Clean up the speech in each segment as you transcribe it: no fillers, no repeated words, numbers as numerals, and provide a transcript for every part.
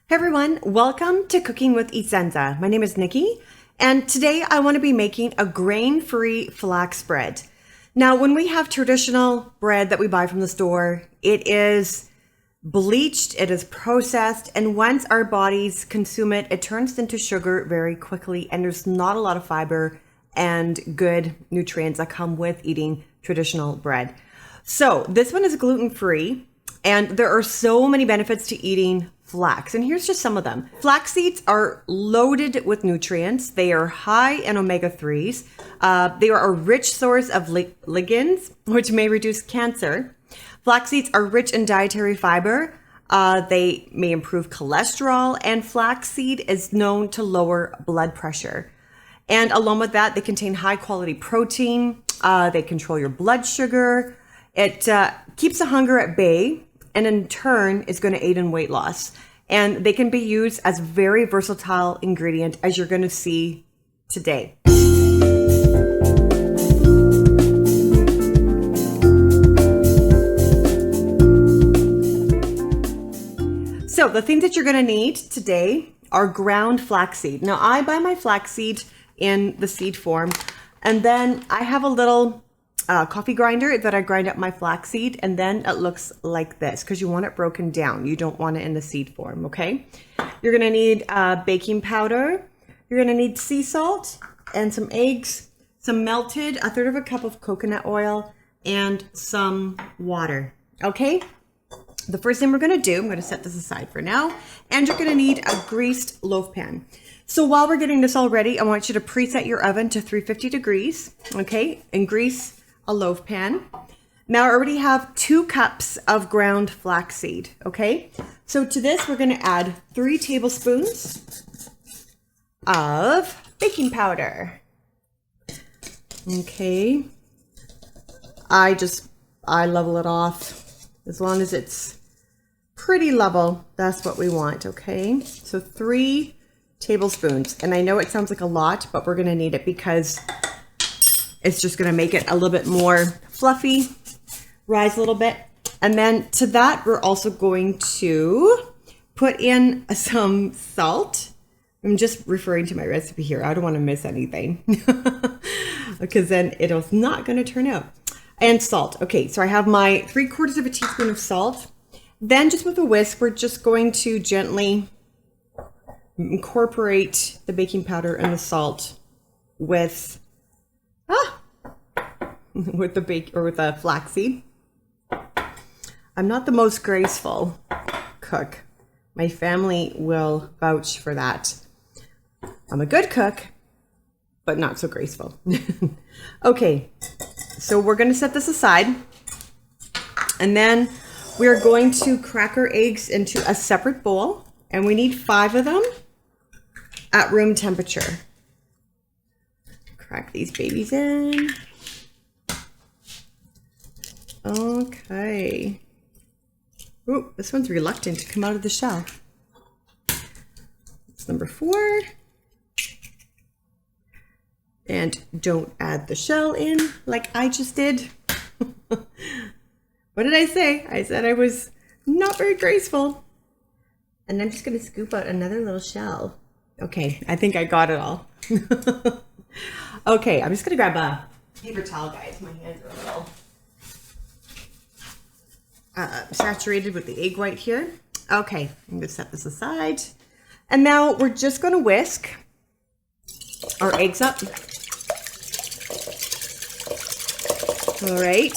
Hey everyone, welcome to Cooking with Essenza. My name is Nikki, and today I want to be making a grain-free flax bread. Now, when we have traditional bread that we buy from the store, it is bleached, it is processed, and once our bodies consume it, it turns into sugar very quickly, and there's not a lot of fiber and good nutrients that come with eating traditional bread. So this one is gluten-free, and there are so many benefits to eating flax, and here's just some of them. Flax seeds are loaded with nutrients. They are high in omega-3s. They are a rich source of ligands, which may reduce cancer. Flax seeds are rich in dietary fiber. They may improve cholesterol, and flaxseed is known to lower blood pressure. And along with that, they contain high quality protein. They control your blood sugar. It keeps the hunger at bay, and in turn is going to aid in weight loss. And they can be used as very versatile ingredient, as you're going to see today. So the things that you're going to need today are ground flaxseed. Now I buy my flaxseed in the seed form, and then I have a little coffee grinder that I grind up my flaxseed, and then it looks like this because you want it broken down. You don't want it in the seed form, okay? You're gonna need baking powder. You're gonna need sea salt and some eggs, some melted, a third of a cup of coconut oil, and some water, okay? The first thing we're gonna do, I'm gonna set this aside for now, and you're gonna need a greased loaf pan. So while we're getting this all ready, I want you to preset your oven to 350 degrees, okay? And grease a loaf pan. Now I already have 2 cups of ground flaxseed, okay? So to this, we're gonna add 3 tablespoons of baking powder. Okay. I level it off. As long as it's pretty level, that's what we want, okay? So 3 tablespoons. And I know it sounds like a lot, but we're gonna need it because it's just gonna make it a little bit more fluffy, rise a little bit. And then to that, we're also going to put in some salt. I'm just referring to my recipe here. I don't wanna miss anything because then it's not gonna turn out. And salt. Okay, so I have my 3/4 of a teaspoon of salt. Then just with a whisk, we're just going to gently incorporate the baking powder and the salt with the flaxseed. I'm not the most graceful cook. My family will vouch for that. I'm a good cook, but not so graceful. Okay, so we're gonna set this aside, and then we're going to crack our eggs into a separate bowl, and we need 5 of them at room temperature. Crack these babies in. Okay. Ooh, this one's reluctant to come out of the shell. It's number 4. And don't add the shell in like I just did. What did I say? I said I was not very graceful. And I'm just gonna scoop out another little shell. Okay, I think I got it all. Okay, I'm just gonna grab a paper towel, guys. My hands are a little saturated with the egg white here. Okay, I'm gonna set this aside. And now we're just gonna whisk our eggs up. All right,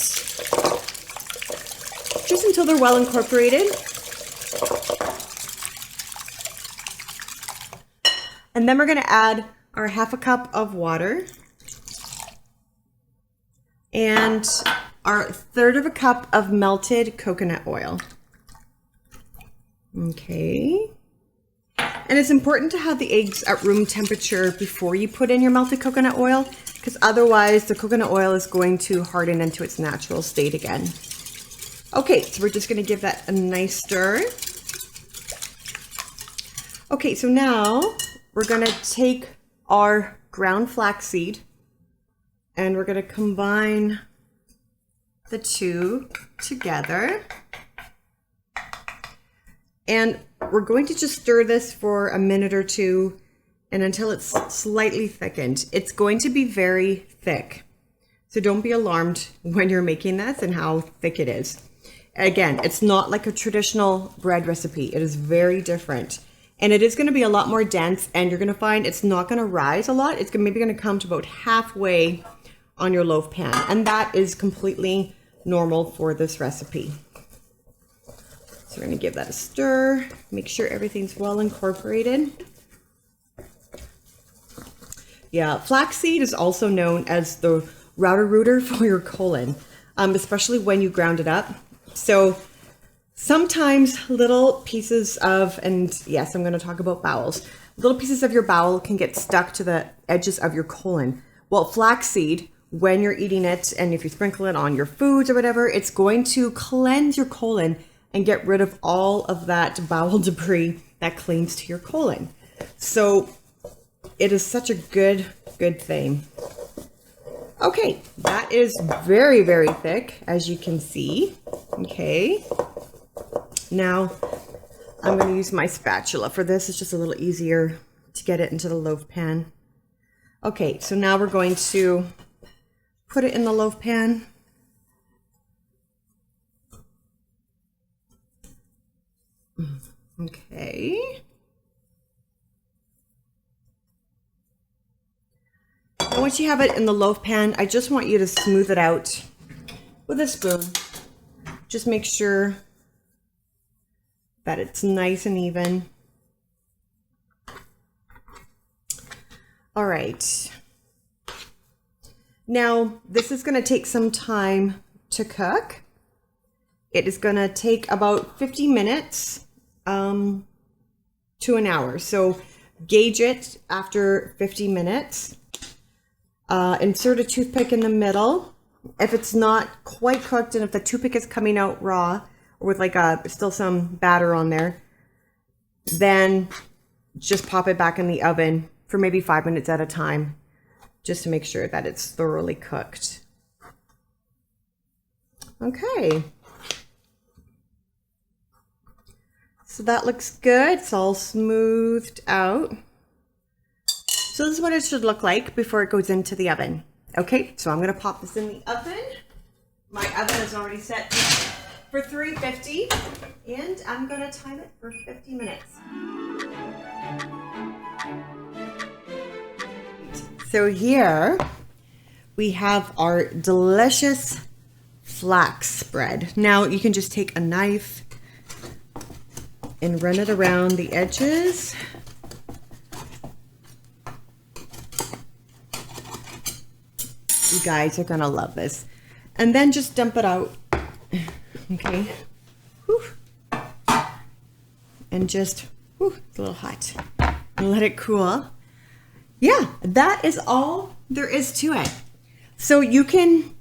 just until they're well incorporated. And then we're gonna add our 1/2 cup of water and our 1/3 of a cup of melted coconut oil. Okay. And it's important to have the eggs at room temperature before you put in your melted coconut oil, because otherwise the coconut oil is going to harden into its natural state again. Okay, so we're just gonna give that a nice stir. Okay, so now we're gonna take our ground flaxseed and we're gonna combine the 2 together. And we're going to just stir this for a minute or two and until it's slightly thickened. It's going to be very thick. So don't be alarmed when you're making this and how thick it is. Again, it's not like a traditional bread recipe. It is very different. And it is going to be a lot more dense, and you're going to find it's not going to rise a lot. It's maybe going to come to about halfway on your loaf pan. And that is completely normal for this recipe. So we're going to give that a stir. Make sure everything's well incorporated. Yeah, flaxseed is also known as the router rooter for your colon, especially when you ground it up. So sometimes little pieces of, and yes, I'm going to talk about bowels, little pieces of your bowel can get stuck to the edges of your colon. Well, flaxseed, when you're eating it and if you sprinkle it on your foods or whatever, it's going to cleanse your colon and get rid of all of that bowel debris that clings to your colon. So it is such a good thing. Okay, that is very, very thick, as you can see. Okay. Now, I'm going to use my spatula for this. It's just a little easier to get it into the loaf pan. Okay, so now we're going to put it in the loaf pan. Okay. And once you have it in the loaf pan, I just want you to smooth it out with a spoon. Just make sure that it's nice and even. All right. Now, this is going to take some time to cook. It is going to take about 50 minutes to an hour. So gauge it after 50 minutes. Insert a toothpick in the middle. If it's not quite cooked and if the toothpick is coming out raw or with like still some batter on there, then just pop it back in the oven for maybe 5 minutes at a time, just to make sure that it's thoroughly cooked. Okay. So that looks good. It's all smoothed out. So this is what it should look like before it goes into the oven. Okay, so I'm gonna pop this in the oven. My oven is already set for 350, and I'm gonna time it for 50 minutes. So here we have our delicious flax spread. Now you can just take a knife and run it around the edges. You guys are gonna love this. And then just dump it out. Okay. Whew. And just, whew, it's a little hot. And let it cool. Yeah, that is all there is to it. So you can,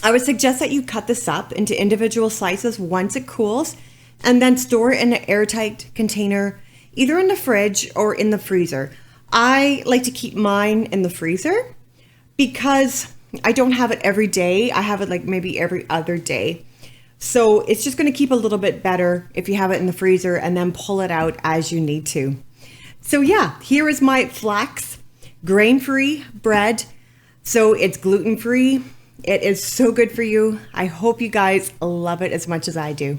I would suggest that you cut this up into individual slices once it cools, and then store it in an airtight container, either in the fridge or in the freezer. I like to keep mine in the freezer because I don't have it every day. I have it like maybe every other day. So it's just going to keep a little bit better if you have it in the freezer and then pull it out as you need to. So yeah, here is my flax grain-free bread. So it's gluten-free. It is so good for you. I hope you guys love it as much as I do.